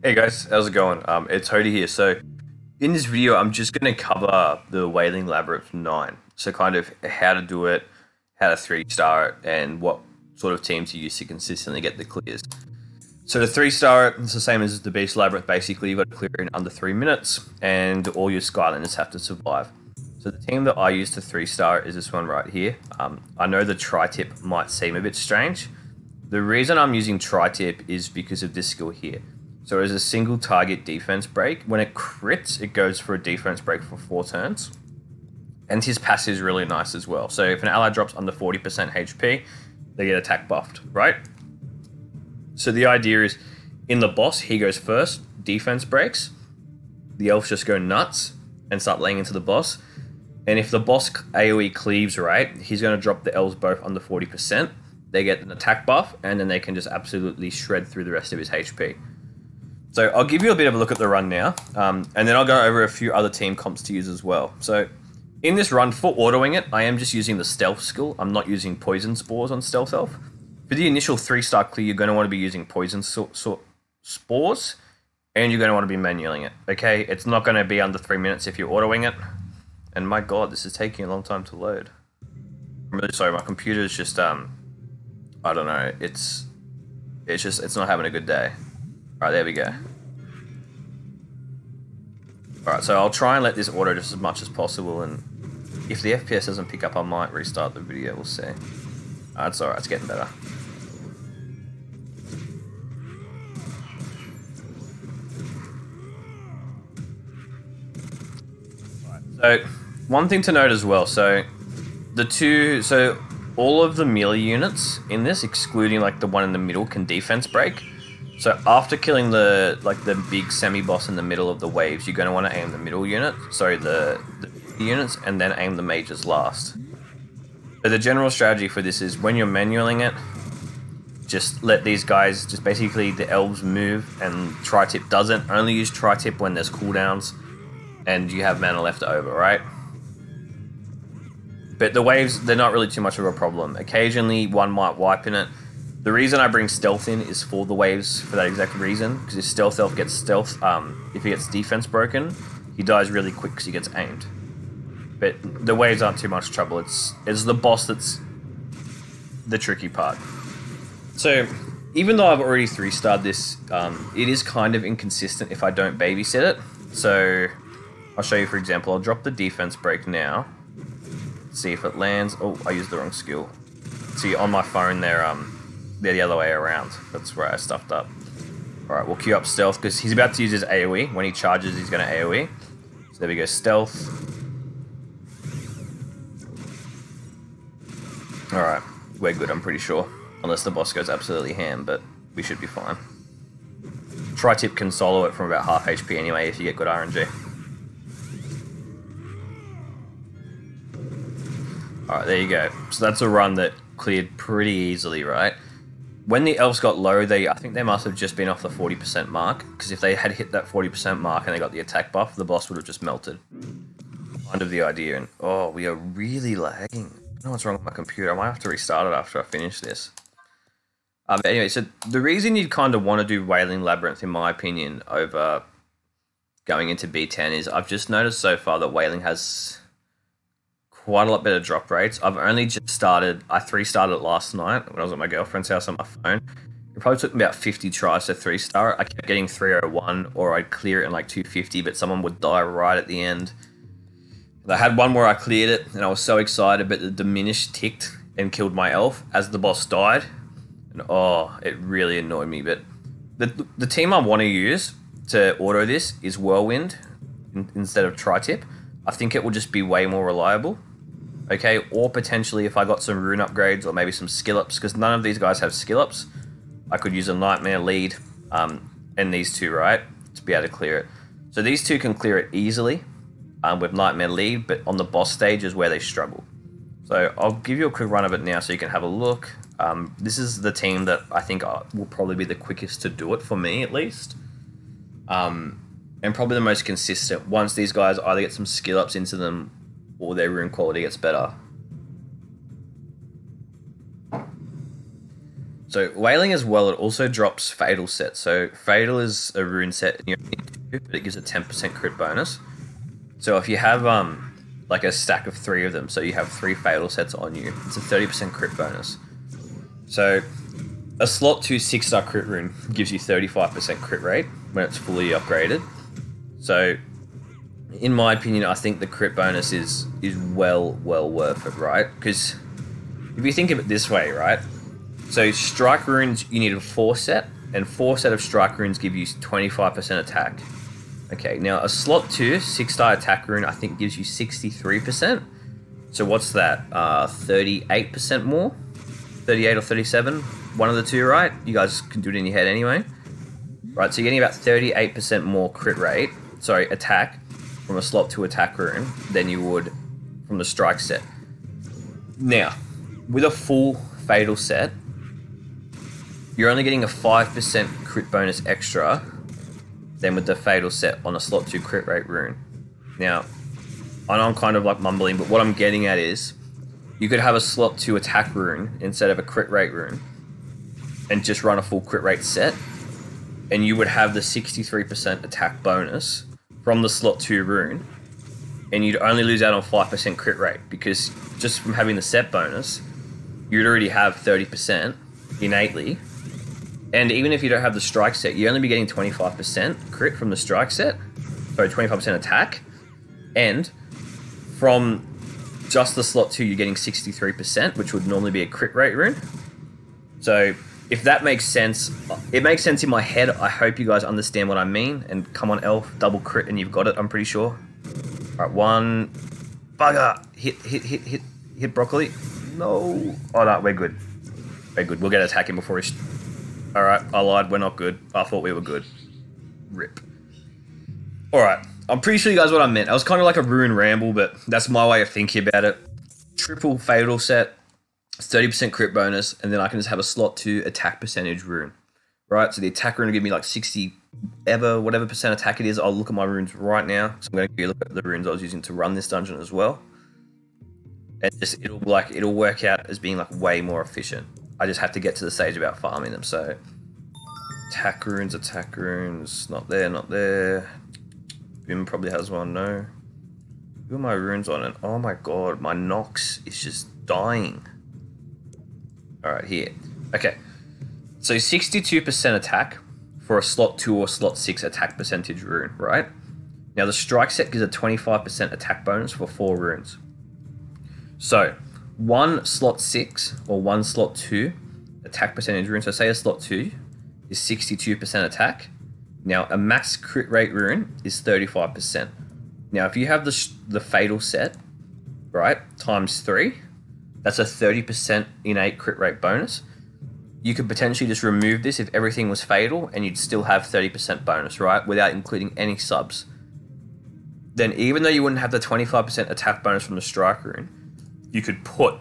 Hey guys, how's it going? It's Hody here. So, in this video, I'm just going to cover the Wailing Labyrinth 9. So, kind of how to do it, how to 3-star it, and what sort of team to use to consistently get the clears. So, to 3-star it, it's the same as the Beast Labyrinth. Basically, you've got to clear it in under 3 minutes, and all your Skylanders have to survive. So, the team that I use to 3-star it is this one right here. I know the tri-tip might seem a bit strange. The reason I'm using tri-tip is because of this skill here. So as a single target defense break, when it crits, it goes for a defense break for 4 turns. And his passive is really nice as well. So if an ally drops under 40% HP, they get attack buffed, right? So the idea is, in the boss, he goes first, defense breaks. The elves just go nuts and start laying into the boss. And if the boss AoE cleaves, right, he's going to drop the elves both under 40%. They get an attack buff, and then they can just absolutely shred through the rest of his HP. So I'll give you a bit of a look at the run now, and then I'll go over a few other team comps to use as well. So in this run, for autoing it, I am just using the stealth skill. I'm not using poison spores on stealth elf. For the initial 3-star clear, you're going to want to be using poison spores, and you're going to want to be manualing it, okay? It's not going to be under 3 minutes if you're autoing it. And my god, this is taking a long time to load. I'm really sorry, my computer is just, I don't know, it's not having a good day. Alright, there we go. Alright, so I'll try and let this auto just as much as possible, and if the FPS doesn't pick up, I might restart the video, we'll see. It's alright, it's getting better. Alright, so one thing to note as well, so all of the melee units in this, excluding like the one in the middle, can defense break. So after killing the big semi-boss in the middle of the waves, you're going to want to aim the middle unit, sorry, the units, and then aim the mages last. So the general strategy for this is, when you're manualing it, just let these guys, just basically the elves move, and tri-tip doesn't. Only use tri-tip when there's cooldowns, and you have mana left over, right? But the waves, they're not really too much of a problem. Occasionally, one might wipe in it. The reason I bring stealth in is for the waves, for that exact reason, because if stealth elf gets stealth, if he gets defense broken, he dies really quick because he gets aimed. But the waves aren't too much trouble. It's the boss that's the tricky part. So even though I've already 3-starred this, it is kind of inconsistent if I don't babysit it. So I'll show you, for example, I'll drop the defense break now. See if it lands. Oh, I used the wrong skill. See, on my phone they're the other way around. That's where I stuffed up. Alright, we'll queue up stealth, because he's about to use his AoE. When he charges, he's going to AoE. So there we go, stealth. Alright, we're good, I'm pretty sure. Unless the boss goes absolutely ham, but we should be fine. Tri-tip can solo it from about half HP anyway if you get good RNG. Alright, there you go. So that's a run that cleared pretty easily, right? When the elves got low, I think they must have just been off the 40% mark, because if they had hit that 40% mark and they got the attack buff, the boss would have just melted. Kind of the idea, and oh, we are really lagging. I don't know what's wrong with my computer. I might have to restart it after I finish this. Anyway, so the reason you'd kind of want to do Wailing Labyrinth, in my opinion, over going into B10 is, I've just noticed so far that Wailing has quite a lot better drop rates. I've only just started, I 3-starred it last night when I was at my girlfriend's house on my phone. It probably took me about 50 tries to 3-star it. I kept getting 301, or I'd clear it in like 250, but someone would die right at the end. I had one where I cleared it, and I was so excited, but the diminish ticked and killed my elf as the boss died. And oh, it really annoyed me. But the team I want to use to auto this is Whirlwind instead of Tri-tip. I think it will just be way more reliable. Okay, or potentially if I got some rune upgrades or maybe some skill ups, because none of these guys have skill ups, I could use a Nightmare lead and these two, right, to be able to clear it. So these two can clear it easily with Nightmare lead, but on the boss stage is where they struggle. So I'll give you a quick run of it now so you can have a look. This is the team that I think will probably be the quickest to do it, for me at least. And probably the most consistent, once these guys either get some skill ups into them or their rune quality gets better. So Wailing as well, it also drops Fatal set. So Fatal is a rune set, but it gives a 10% crit bonus. So if you have like a stack of 3 of them, so you have 3 Fatal sets on you, it's a 30% crit bonus. So a slot 2 6-star crit rune gives you 35% crit rate when it's fully upgraded. So in my opinion, I think the crit bonus is well worth it, right? Because if you think of it this way, right? So strike runes, you need a 4 set, and 4 set of strike runes give you 25% attack. Okay, now a slot 2 6-star attack rune I think gives you 63%. So what's that? 38% more? 38 or 37? One of the two, right? You guys can do it in your head anyway. Right, so you're getting about 38% more crit rate, sorry, attack from a slot 2 attack rune than you would from the strike set. Now, with a full Fatal set, you're only getting a 5% crit bonus extra than with the Fatal set on a slot 2 crit rate rune. Now, I know I'm kind of like mumbling, but what I'm getting at is you could have a slot 2 attack rune instead of a crit rate rune and just run a full crit rate set, and you would have the 63% attack bonus from the slot 2 rune, and you'd only lose out on 5% crit rate, because just from having the set bonus, you'd already have 30% innately. And even if you don't have the strike set, you only be getting 25% crit from the strike set. Sorry, 25% attack. And from just the slot 2, you're getting 63%, which would normally be a crit rate rune. So if that makes sense, it makes sense in my head. I hope you guys understand what I mean. And come on, Elf, double crit and you've got it, I'm pretty sure. All right, 1. Bugger. Hit Broccoli. No. Oh, no, we're good. We're good. We'll get attacking before he... Alright, I lied, we're not good. I thought we were good. Rip. Alright, I'm pretty sure you guys what I meant. I was kind of like a rune ramble, but that's my way of thinking about it. Triple Fatal set, 30% crit bonus, and then I can just have a slot 2 attack percentage rune. Right, so the attack rune will give me like 60 whatever percent attack it is. I'll look at my runes right now. So I'm going to give you a look at the runes I was using to run this dungeon as well. And just it'll work out as being like way more efficient. I just have to get to the stage about farming them. So attack runes, not there. Bim probably has one, no. Who are my runes on it? Oh my god, my Nox is just dying. Alright, here. Okay. So 62% attack for a slot 2 or slot 6 attack percentage rune, right? Now the strike set gives a 25% attack bonus for 4 runes. So 1 slot 6 or 1 slot 2 attack percentage rune. So say a slot 2 is 62% attack. Now a max crit rate rune is 35%. Now if you have the Fatal set, right, times 3, that's a 30% innate crit rate bonus. You could potentially just remove this if everything was Fatal and you'd still have 30% bonus, right, without including any subs. Then even though you wouldn't have the 25% attack bonus from the strike rune, you could put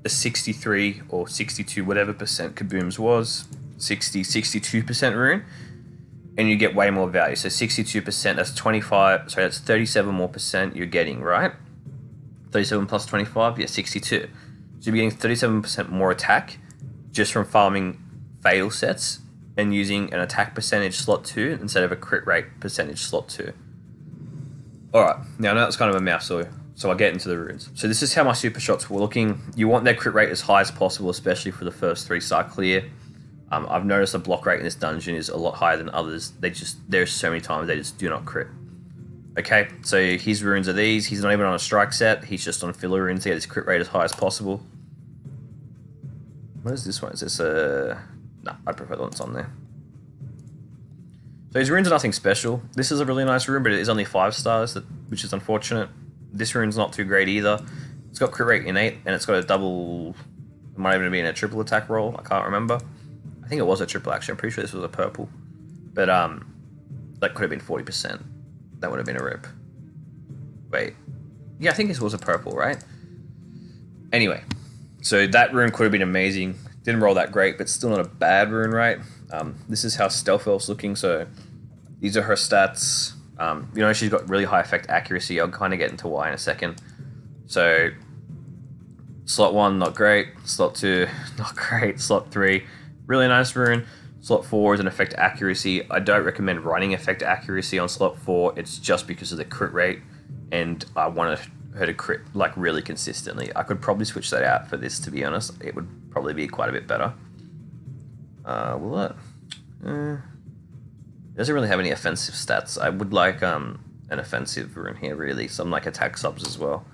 a 63 or 62 whatever percent Kaboom's was, 62% rune, and you get way more value. So 62%, that's 37 more percent you're getting, right? 37 plus 25, yeah, 62. So you're getting 37% more attack just from farming Fatal sets and using an attack percentage slot 2 instead of a crit rate percentage slot 2. Alright, now I know that's kind of a mouthful, so I'll get into the runes. So this is how my super shots were looking. You want their crit rate as high as possible, especially for the first 3-star clear. I've noticed the block rate in this dungeon is a lot higher than others. There's so many times they just do not crit. Okay, so his runes are these. He's not even on a strike set. He's just on filler runes to get his crit rate as high as possible. What is this one? Is this a... No, I prefer the one that's on there. So his runes are nothing special. This is a really nice rune, but it is only 5 stars, which is unfortunate. This rune's not too great either. It's got crit rate innate, and it's got a double... It might even be in a triple attack roll. I can't remember. I think it was a triple, actually. I'm pretty sure this was a purple. But, that could have been 40%. That would have been a rip. Wait. Yeah, I think this was a purple, right? Anyway. So that rune could have been amazing. Didn't roll that great, but still not a bad rune, right? This is how Stealth Elf's looking, so these are her stats. You know, she's got really high effect accuracy. I'll kind of get into why in a second. So, slot 1, not great. Slot 2, not great. Slot 3, really nice rune. Slot 4 is an effect accuracy. I don't recommend running effect accuracy on slot 4. It's just because of the crit rate, and I want her to crit like really consistently. I could probably switch that out for this, to be honest. It would probably be quite a bit better. Will it? It doesn't really have any offensive stats. I would like an offensive rune here, really. Some like attack subs as well.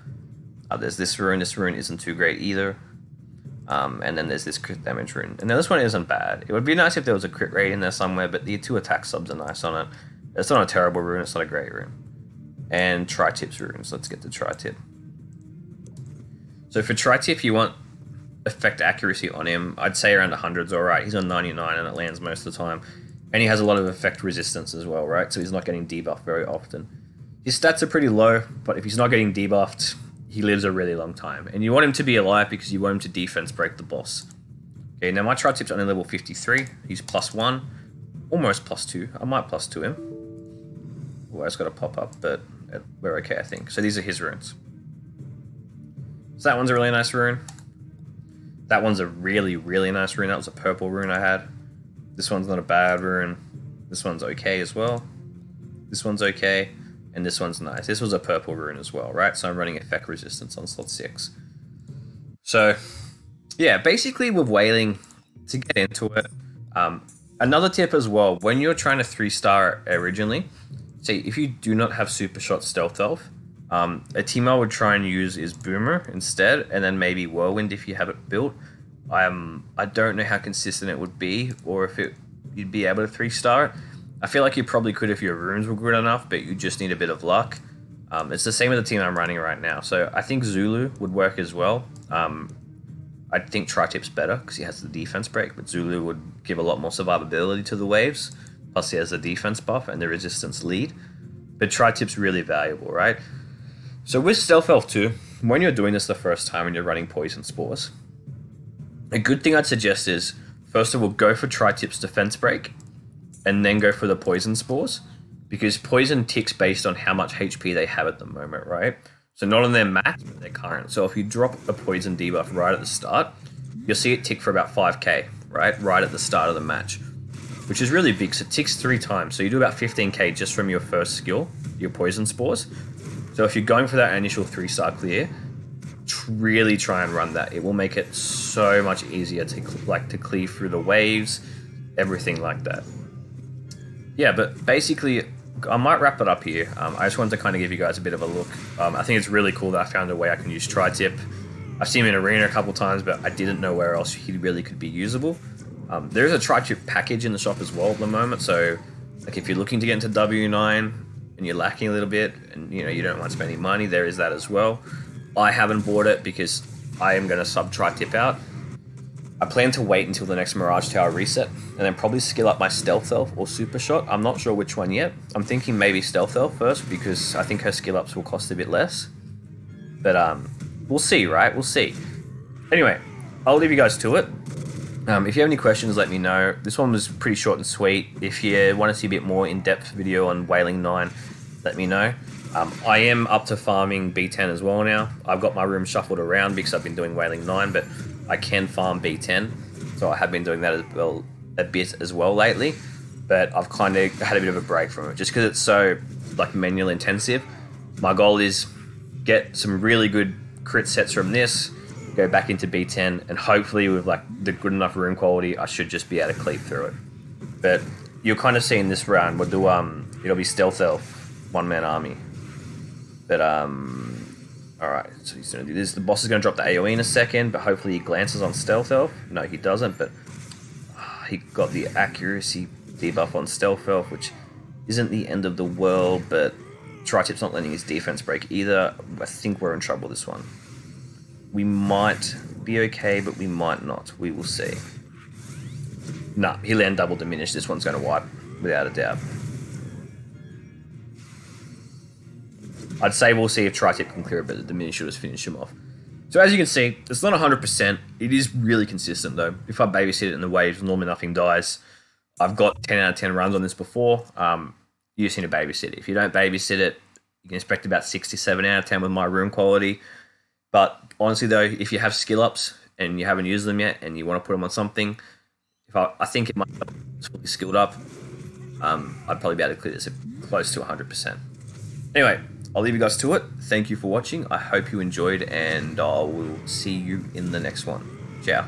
There's this rune. This rune isn't too great either. And then there's this crit damage rune. And now this one isn't bad. It would be nice if there was a crit rate in there somewhere, but the 2 attack subs are nice on it. It's not a terrible rune. It's not a great rune. And tri-tips runes. Let's get to tri-tip. So for tri-tip, you want effect accuracy on him. I'd say around 100's alright. He's on 99 and it lands most of the time. And he has a lot of effect resistance as well, right? So he's not getting debuffed very often. His stats are pretty low, but if he's not getting debuffed, he lives a really long time. And you want him to be alive because you want him to defense break the boss. Okay, now my tri-tip's only level 53. He's +1. Almost +2. I might +2 him. Well, it's got to pop up, but we're okay, I think. So these are his runes. So that one's a really nice rune. That one's a really, really nice rune. That was a purple rune I had. This one's not a bad rune. This one's okay as well. This one's okay. And this one's nice. This was a purple rune as well, right? So I'm running effect resistance on slot 6. So, yeah, basically with Wailing, to get into it, another tip as well, when you're trying to 3-star originally, say if you do not have Super Shot Stealth Elf, a team I would try and use is Boomer instead, and then maybe Whirlwind if you have it built. I don't know how consistent it would be, or if you'd be able to 3-star it. I feel like you probably could if your runes were good enough, but you just need a bit of luck. It's the same with the team I'm running right now. So I think Zulu would work as well. I think Tri-Tip's better because he has the defense break, but Zulu would give a lot more survivability to the waves. Plus he has the defense buff and the resistance lead. But Tri-Tip's really valuable, right? So with Stealth Elf 2, when you're doing this the first time and you're running Poison Spores, a good thing I'd suggest is, first of all, go for Tri-Tip's defense break, and then go for the Poison Spores, because Poison ticks based on how much HP they have at the moment, right? So not on their max, but their current. So if you drop a Poison debuff right at the start, you'll see it tick for about 5k, right? Right at the start of the match, which is really big. So it ticks 3 times. So you do about 15k just from your first skill, your Poison Spores. So if you're going for that initial 3-star clear, really try and run that. It will make it so much easier to clear through the waves, everything like that. Yeah, but basically, I might wrap it up here. I just wanted to kind of give you guys a bit of a look. I think it's really cool that I found a way I can use Tri-Tip. I've seen him in Arena a couple times, but I didn't know where else he really could be usable. There is a Tri-Tip package in the shop as well at the moment, so like if you're looking to get into W9 and you're lacking a little bit and you don't want to spend any money, there is that as well. I haven't bought it because I am going to sub Tri-Tip out. I plan to wait until the next Mirage Tower reset and then probably skill up my Stealth Elf or Super Shot. I'm not sure which one yet. I'm thinking maybe Stealth Elf first because I think her skill ups will cost a bit less. But we'll see, right? We'll see. Anyway, I'll leave you guys to it. If you have any questions, let me know. This one was pretty short and sweet. If you want to see a bit more in-depth video on Wailing 9, let me know. I am up to farming B10 as well now. I've got my room shuffled around because I've been doing Wailing 9, but I can farm B10. So I have been doing that as well, a bit as well lately. But I've kind of had a bit of a break from it just because it's so like manual intensive. My goal is get some really good crit sets from this, go back into B10, and hopefully with like the good enough room quality, I should just be able to cleave through it. But you'll kind of see in this round, we'll do it'll be Stealth Elf, 1-man army. But alright, so he's gonna do this. The boss is gonna drop the AoE in a second, but hopefully he glances on Stealth Elf. No, he doesn't, but he got the accuracy debuff on Stealth Elf, which isn't the end of the world, but Tri-Tip's not letting his defense break either. I think we're in trouble this one. We might be okay, but we might not. We will see. Nah, he land double diminished. This one's going to wipe, without a doubt. I'd say we'll see if Tri-Tip can clear it, but the diminish should just finish him off. So as you can see, it's not 100%. It is really consistent, though. If I babysit it in the waves, normally nothing dies. I've got 10 out of 10 runs on this before. You just need to babysit it. If you don't babysit it, you can expect about 67 out of 10 with my room quality. But honestly, though, if you have skill ups and you haven't used them yet and you want to put them on something, if I think it might be fully skilled up. I'd probably be able to clear this at close to 100%. Anyway, I'll leave you guys to it. Thank you for watching. I hope you enjoyed, and I will see you in the next one. Ciao.